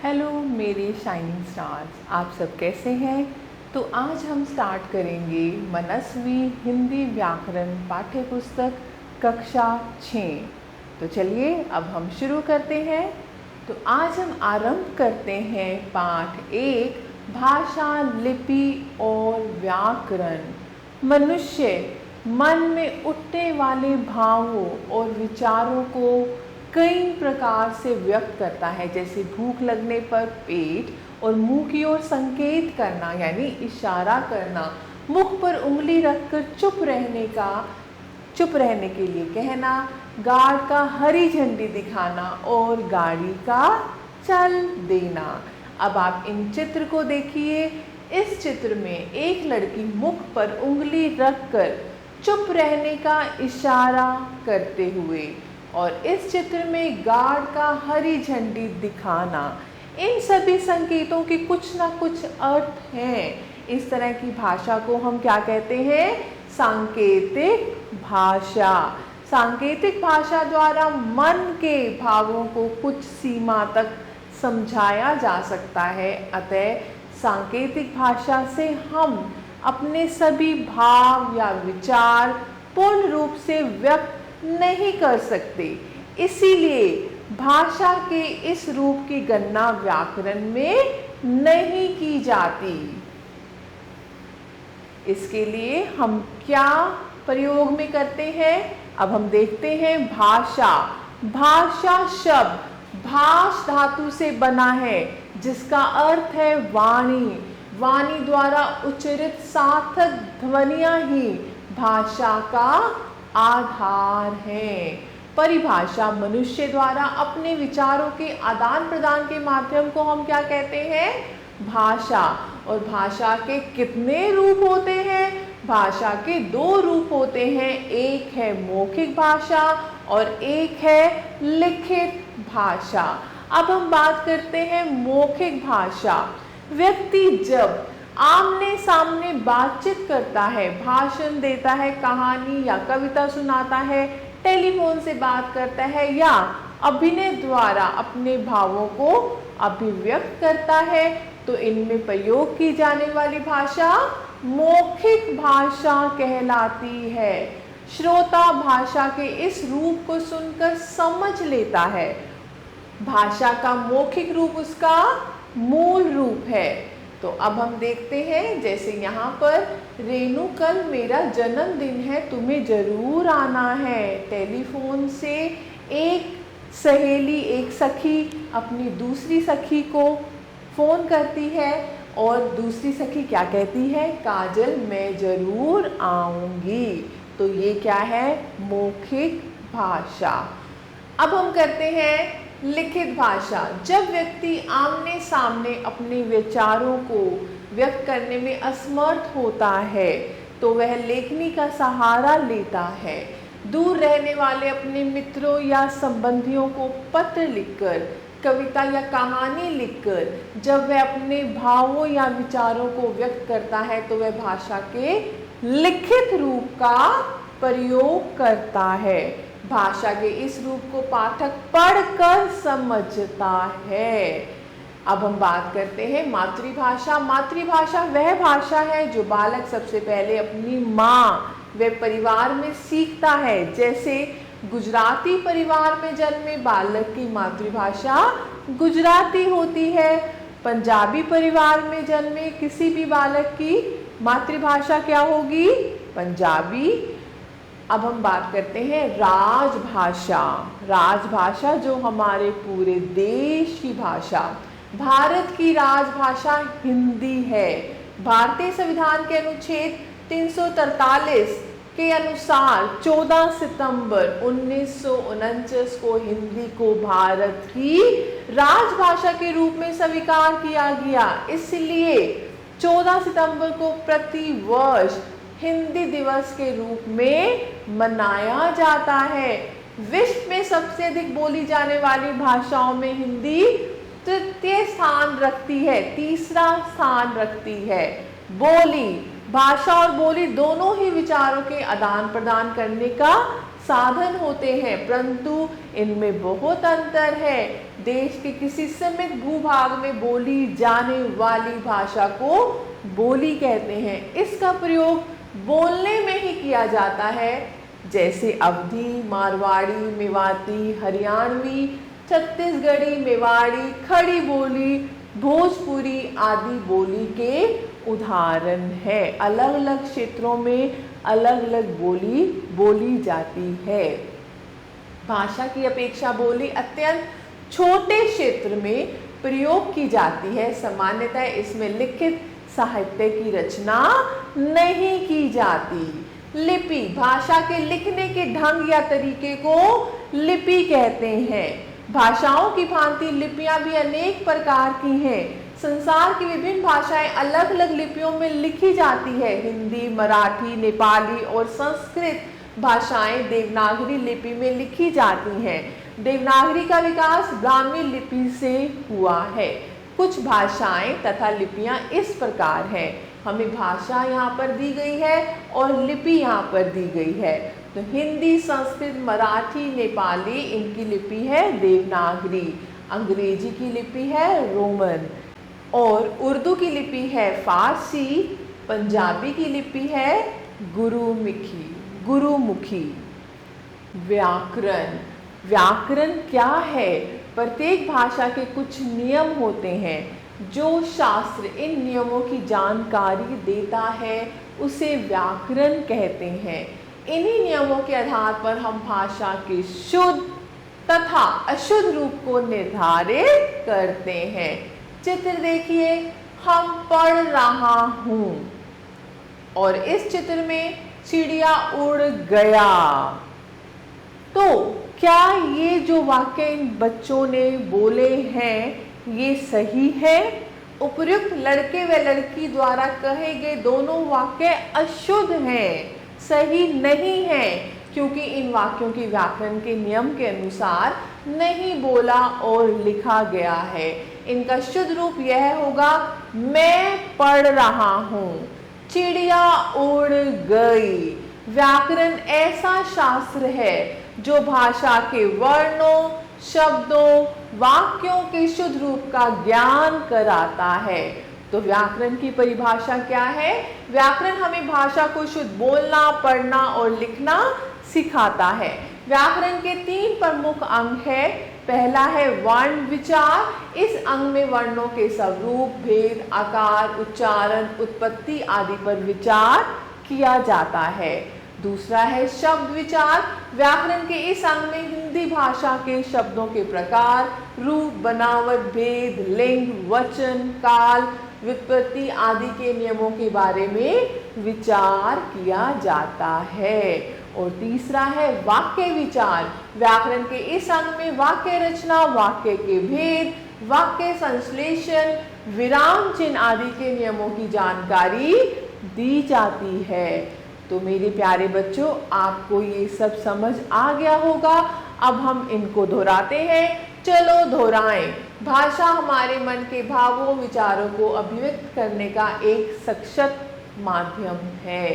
Hello मेरे shining stars, आप सब कैसे हैं। तो आज हम स्टार्ट करेंगे मनस्वी हिंदी व्याकरण पाठ्य पुस्तक कक्षा 6। तो चलिए अब हम शुरू करते हैं। तो आज हम आरंभ करते हैं पाठ 1 भाषा, लिपि और व्याकरण। मनुष्य मन में उठने वाले भावों और विचारों को कई प्रकार से व्यक्त करता है, जैसे भूख लगने पर पेट और मुंह की ओर संकेत करना यानी इशारा करना, मुख पर उंगली रखकर चुप रहने के लिए कहना, गार्ड का हरी झंडी दिखाना और गाड़ी का चल देना। अब आप इन चित्र को देखिए। इस चित्र में एक लड़की मुख पर उंगली रखकर चुप रहने का इशारा करते हुए और इस चित्र में गार्ड का हरी झंडी दिखाना, इन सभी संकेतों के कुछ ना कुछ अर्थ हैं। इस तरह की भाषा को हम क्या कहते हैं? सांकेतिक भाषा। सांकेतिक भाषा द्वारा मन के भावों को कुछ सीमा तक समझाया जा सकता है। अतः सांकेतिक भाषा से हम अपने सभी भाव या विचार पूर्ण रूप से व्यक्त नहीं कर सकते, इसीलिए भाषा के इस रूप की गणना व्याकरण में नहीं की जाती। इसके लिए हम क्या प्रयोग में करते हैं, अब हम देखते हैं। भाषा, भाषा शब्द भाष धातु से बना है, जिसका अर्थ है वाणी। वाणी द्वारा उच्चारित सार्थक ध्वनियां ही भाषा का आधार है। परिभाषा, मनुष्य द्वारा अपने विचारों के आदान प्रदान के माध्यम को हम क्या कहते हैं? भाषा। और भाषा के कितने रूप होते हैं? भाषा के 2 रूप होते हैं, एक है मौखिक भाषा और एक है लिखित भाषा। अब हम बात करते हैं मौखिक भाषा। व्यक्ति जब आमने सामने बातचीत करता है, भाषण देता है, कहानी या कविता सुनाता है, टेलीफोन से बात करता है या अभिनय द्वारा अपने भावों को अभिव्यक्त करता है, तो इनमें प्रयोग की जाने वाली भाषा मौखिक भाषा कहलाती है। श्रोता भाषा के इस रूप को सुनकर समझ लेता है। भाषा का मौखिक रूप उसका मूल रूप है। तो अब हम देखते हैं, जैसे यहाँ पर रेनू, कल मेरा जन्मदिन है, तुम्हें जरूर आना है। टेलीफोन से एक सहेली, एक सखी अपनी दूसरी सखी को फोन करती है और दूसरी सखी क्या कहती है? काजल, मैं जरूर आऊंगी। तो ये क्या है? मौखिक भाषा। अब हम करते हैं लिखित भाषा। जब व्यक्ति आमने सामने अपने विचारों को व्यक्त करने में असमर्थ होता है, तो वह लेखनी का सहारा लेता है। दूर रहने वाले अपने मित्रों या संबंधियों को पत्र लिखकर, कविता या कहानी लिखकर जब वह अपने भावों या विचारों को व्यक्त करता है, तो वह भाषा के लिखित रूप का प्रयोग करता है। भाषा के इस रूप को पाठक पढ़कर समझता है। अब हम बात करते हैं मातृभाषा। मातृभाषा वह भाषा है जो बालक सबसे पहले अपनी माँ व परिवार में सीखता है। जैसे गुजराती परिवार में जन्मे बालक की मातृभाषा गुजराती होती है। पंजाबी परिवार में जन्मे किसी भी बालक की मातृभाषा क्या होगी? पंजाबी। अब हम बात करते हैं राजभाषा। राजभाषा जो हमारे पूरे देश की भाषा, भारत की राजभाषा हिंदी है। भारतीय संविधान के अनुच्छेद 343 के अनुसार 14 सितंबर 1949 को हिंदी को भारत की राजभाषा के रूप में स्वीकार किया गया। इसलिए 14 सितंबर को प्रति वर्ष हिंदी दिवस के रूप में मनाया जाता है। विश्व में सबसे अधिक बोली जाने वाली भाषाओं में हिंदी तृतीय स्थान रखती है, तीसरा स्थान रखती है। बोली, भाषा और बोली दोनों ही विचारों के आदान प्रदान करने का साधन होते हैं, परंतु इनमें बहुत अंतर है। देश के किसी सीमित भूभाग में बोली जाने वाली भाषा को बोली कहते हैं। इसका प्रयोग बोलने में ही किया जाता है, जैसे अवधी, मारवाड़ी, मेवाती, हरियाणवी, छत्तीसगढ़ी, मेवाड़ी, खड़ी बोली, भोजपुरी आदि बोली के उदाहरण है। अलग अलग क्षेत्रों में अलग अलग बोली बोली जाती है। भाषा की अपेक्षा बोली अत्यंत छोटे क्षेत्र में प्रयोग की जाती है। सामान्यतः इसमें लिखित साहित्य की रचना नहीं की जाती। लिपि, भाषा के लिखने के ढंग या तरीके को लिपि कहते हैं। भाषाओं की भांति लिपियां भी अनेक प्रकार की हैं। संसार की विभिन्न भाषाएं अलग अलग लिपियों में लिखी जाती है। हिंदी, मराठी, नेपाली और संस्कृत भाषाएं देवनागरी लिपि में लिखी जाती हैं। देवनागरी का विकास ब्राह्मी लिपि से हुआ है। कुछ भाषाएं तथा लिपियां इस प्रकार हैं। हमें भाषा यहाँ पर दी गई है और लिपि यहाँ पर दी गई है। तो हिंदी, संस्कृत, मराठी, नेपाली, इनकी लिपि है देवनागरी। अंग्रेजी की लिपि है रोमन और उर्दू की लिपि है फारसी। पंजाबी की लिपि है गुरुमुखी। व्याकरण, व्याकरण क्या है? प्रत्येक भाषा के कुछ नियम होते हैं। जो शास्त्र इन नियमों की जानकारी देता है उसे व्याकरण कहते हैं। इन्हीं नियमों के आधार पर हम भाषा के शुद्ध तथा अशुद्ध रूप को निर्धारित करते हैं। चित्र देखिए, हम पढ़ रहा हूं और इस चित्र में चिड़िया उड़ गया। तो क्या ये जो वाक्य इन बच्चों ने बोले हैं ये सही है? उपर्युक्त लड़के व लड़की द्वारा कहे गए दोनों वाक्य अशुद्ध हैं, सही नहीं है, क्योंकि इन वाक्यों की व्याकरण के नियम के अनुसार नहीं बोला और लिखा गया है। इनका शुद्ध रूप यह होगा, मैं पढ़ रहा हूं, चिड़िया उड़ गई। व्याकरण ऐसा शास्त्र है जो भाषा के वर्णों, शब्दों, वाक्यों के शुद्ध रूप का ज्ञान कराता है। तो व्याकरण की परिभाषा क्या है? व्याकरण हमें भाषा को शुद्ध बोलना, पढ़ना और लिखना सिखाता है। व्याकरण के 3 प्रमुख अंग है। पहला है वर्ण विचार। इस अंग में वर्णों के स्वरूप, भेद, आकार, उच्चारण, उत्पत्ति आदि पर विचार किया जाता है। दूसरा है शब्द विचार। व्याकरण के इस अंग में हिंदी भाषा के शब्दों के प्रकार, रूप, बनावट, भेद, लिंग, वचन, काल, व्युत्पत्ति आदि के नियमों के बारे में विचार किया जाता है। और तीसरा है वाक्य विचार। व्याकरण के इस अंग में वाक्य रचना, वाक्य के भेद, वाक्य संश्लेषण, विराम चिन्ह आदि के नियमों की जानकारी दी जाती है। तो मेरे प्यारे बच्चों, आपको ये सब समझ आ गया होगा। अब हम इनको दोहराते हैं। चलो दोहराएं। भाषा हमारे मन के भावों, विचारों को अभिव्यक्त करने का एक सशक्त माध्यम है।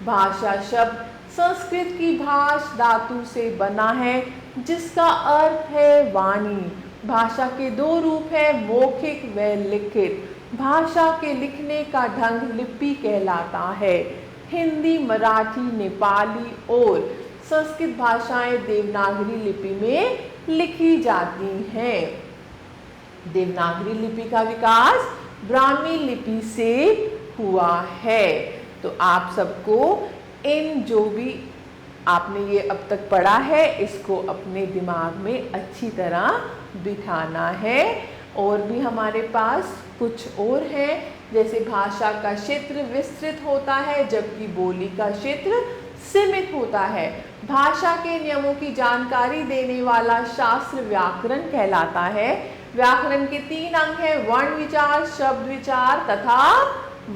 भाषा शब्द संस्कृत की भाष धातु से बना है, जिसका अर्थ है वाणी। भाषा के 2 रूप हैं, मौखिक व लिखित। भाषा के लिखने का ढंग लिपि कहलाता है। हिंदी, मराठी, नेपाली और संस्कृत भाषाएं देवनागरी लिपि में लिखी जाती हैं। देवनागरी लिपि का विकास ब्राह्मी लिपि से हुआ है। तो आप सबको इन जो भी आपने ये अब तक पढ़ा है इसको अपने दिमाग में अच्छी तरह बिठाना है। और भी हमारे पास कुछ और है, जैसे भाषा का क्षेत्र विस्तृत होता है जबकि बोली का क्षेत्र सीमित होता है। भाषा के नियमों की जानकारी देने वाला शास्त्र व्याकरण कहलाता है। व्याकरण के 3 अंग हैं, वर्ण विचार, शब्द विचार तथा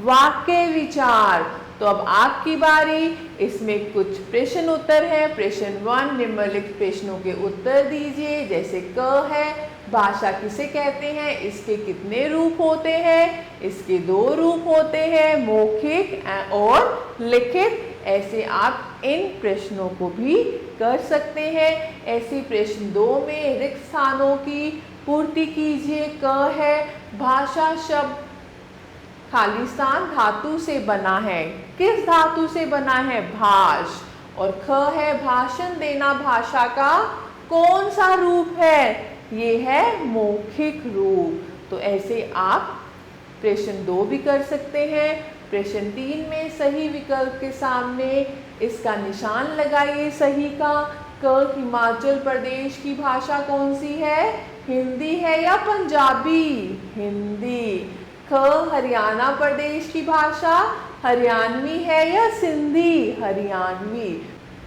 वाक्य विचार। तो अब आपकी बारी। इसमें कुछ प्रश्न उत्तर है। प्रश्न 1, निम्नलिखित प्रश्नों के उत्तर दीजिए। जैसे क है, भाषा किसे कहते हैं, इसके कितने रूप होते हैं? इसके 2 रूप होते हैं, मौखिक और लिखित। ऐसे आप इन प्रश्नों को भी कर सकते हैं। ऐसे प्रश्न 2 में रिक्त स्थानों की पूर्ति कीजिए। क है भाषा शब्द खाली स्थान धातु से बना है। किस धातु से बना है? भाष। और ख है भाषण देना भाषा का कौन सा रूप है? ये है मौखिक रूप। तो ऐसे आप प्रश्न 2 भी कर सकते हैं। प्रश्न 3 में सही विकल्प के सामने इसका निशान लगाइए सही का। क हिमाचल प्रदेश की भाषा कौन सी है? हिंदी है या पंजाबी? हिंदी। ख हरियाणा प्रदेश की भाषा हरियाणवी है या सिंधी? हरियाणवी।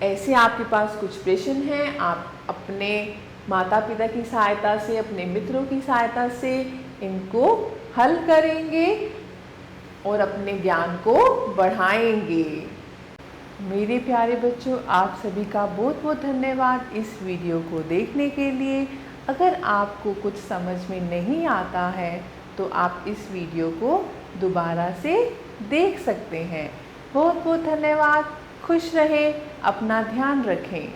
ऐसे आपके पास कुछ प्रश्न हैं, आप अपने माता पिता की सहायता से, अपने मित्रों की सहायता से इनको हल करेंगे और अपने ज्ञान को बढ़ाएंगे। मेरे प्यारे बच्चों, आप सभी का बहुत बहुत धन्यवाद इस वीडियो को देखने के लिए। अगर आपको कुछ समझ में नहीं आता है तो आप इस वीडियो को दोबारा से देख सकते हैं। बहुत बहुत धन्यवाद। खुश रहें, अपना ध्यान रखें।